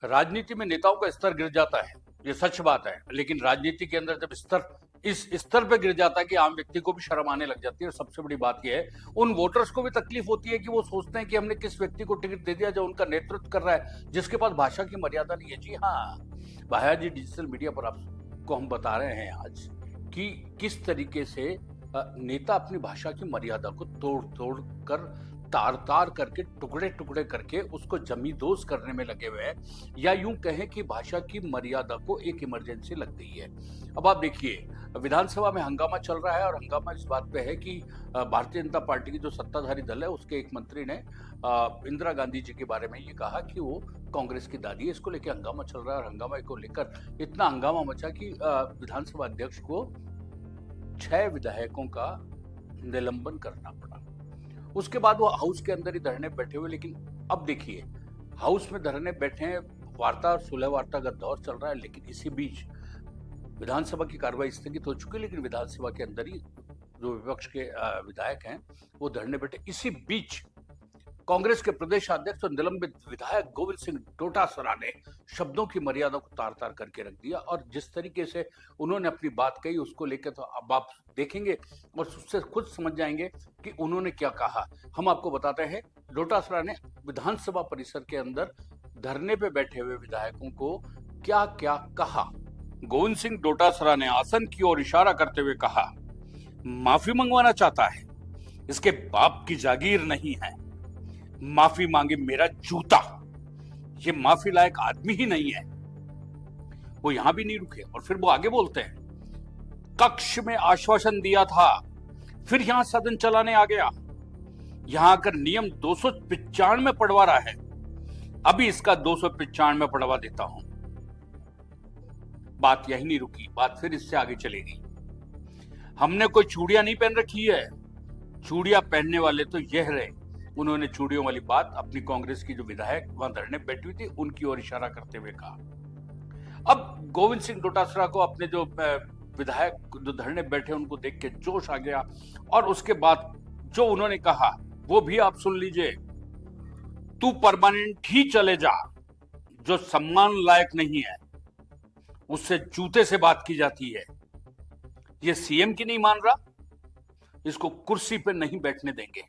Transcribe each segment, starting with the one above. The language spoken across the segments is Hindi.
राजनीति में नेताओं का स्तर गिर जाता है, ये सच बात है। लेकिन राजनीति के अंदर जब स्तर इस स्तर पे गिर जाता है कि आम व्यक्ति को भी शर्म आने लग जाती है। और सबसे बड़ी बात यह है, उन वोटर्स को भी तकलीफ होती है कि वो सोचते हैं कि हमने किस व्यक्ति को टिकट दे दिया जो उनका नेतृत्व कर रहा है, जिसके पास भाषा की मर्यादा नहीं है। जी हाँ, भाया जी, डिजिटल मीडिया पर आपको हम बता रहे हैं आज कि किस तरीके से नेता अपनी भाषा की मर्यादा को तोड़ तोड़ कर, तार तार करके, टुकड़े टुकड़े करके उसको जमींदोज करने में लगे हुए हैं, या यूं कहें कि भाषा की मर्यादा को एक इमरजेंसी लग गई है। अब आप देखिए, विधानसभा में हंगामा चल रहा है और हंगामा इस बात पे है कि भारतीय जनता पार्टी की जो सत्ताधारी दल है उसके एक मंत्री ने इंदिरा गांधी जी के बारे में ये कहा कि वो कांग्रेस की दादी है। इसको लेकर हंगामा चल रहा है और हंगामा को लेकर इतना हंगामा मचा कि विधानसभा अध्यक्ष को 6 विधायकों का निलंबन करना पड़ा। उसके बाद वो हाउस के अंदर ही धरने बैठे हुए। लेकिन अब देखिए, हाउस में धरने बैठे हैं, वार्ता और सुलह वार्ता का दौर चल रहा है, लेकिन इसी बीच विधानसभा की कार्रवाई स्थगित हो चुकी है। लेकिन विधानसभा के अंदर ही जो विपक्ष के विधायक हैं वो धरने बैठे। इसी बीच कांग्रेस के प्रदेश अध्यक्ष और निलंबित विधायक गोविंद सिंह डोटासरा ने शब्दों की मर्यादा को तार तार करके रख दिया। और जिस तरीके से उन्होंने अपनी बात कही उसको लेकर तो अब आप देखेंगे और उससे खुद समझ जाएंगे कि उन्होंने क्या कहा। हम आपको बताते हैं, डोटासरा ने विधानसभा परिसर के अंदर धरने पे बैठे हुए विधायकों को क्या क्या कहा। गोविंद सिंह डोटासरा ने आसन की ओर इशारा करते हुए कहा, माफी मंगवाना चाहता है, इसके बाप की जागीर नहीं है, माफी मांगे मेरा जूता, ये माफी लायक आदमी ही नहीं है। वो यहां भी नहीं रुके और फिर वो आगे बोलते हैं, कक्ष में आश्वासन दिया था, फिर यहां सदन चलाने आ गया, यहां आकर नियम 295 पढ़वा रहा है, अभी इसका 295 पढ़वा देता हूं। बात यही नहीं रुकी, बात फिर इससे आगे चलेगी। हमने कोई चूड़ियां नहीं पहन रखी है, चूड़ियां पहनने वाले तो यह रहे। उन्होंने चूड़ियों वाली बात अपनी कांग्रेस की जो विधायक वहां धरने बैठी हुई थी उनकी ओर इशारा करते हुए कहा। अब गोविंद सिंह डोटासरा को अपने जो विधायक जो धरने बैठे उनको देख के जोश आ गया और उसके बाद जो उन्होंने कहा वो भी आप सुन लीजिए। तू परमानेंट ही चले जा, जो सम्मान लायक नहीं है उससे जूते से बात की जाती है। ये सीएम की नहीं मान रहा, इसको कुर्सी पे नहीं बैठने देंगे।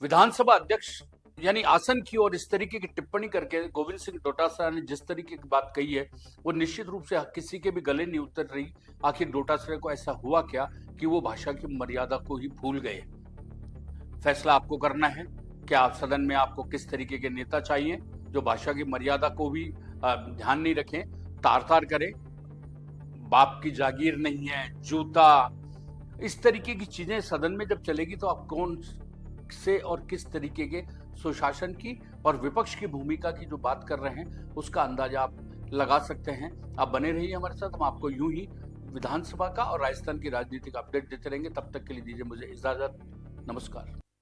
विधानसभा अध्यक्ष यानी आसन की ओर इस तरीके की टिप्पणी करके गोविंद सिंह डोटासरा ने जिस तरीके की बात कही है वो निश्चित रूप से किसी के भी गले नहीं उतर रही। आखिर डोटासरा को ऐसा हुआ क्या कि वो भाषा की मर्यादा को ही भूल गए। फैसला आपको करना है, क्या आप सदन में आपको किस तरीके के नेता चाहिए जो भाषा की मर्यादा को भी ध्यान नहीं रखें, तार तार करें, बाप की जागीर नहीं है, जूता, इस तरीके की चीजें सदन में जब चलेगी तो आप कौन से और किस तरीके के सुशासन की और विपक्ष की भूमिका की जो बात कर रहे हैं उसका अंदाजा आप लगा सकते हैं। आप बने रहिए हमारे साथ, हम आपको यूं ही विधानसभा का और राजस्थान की राजनीति का अपडेट देते रहेंगे। तब तक के लिए दीजिए मुझे इजाजत। नमस्कार।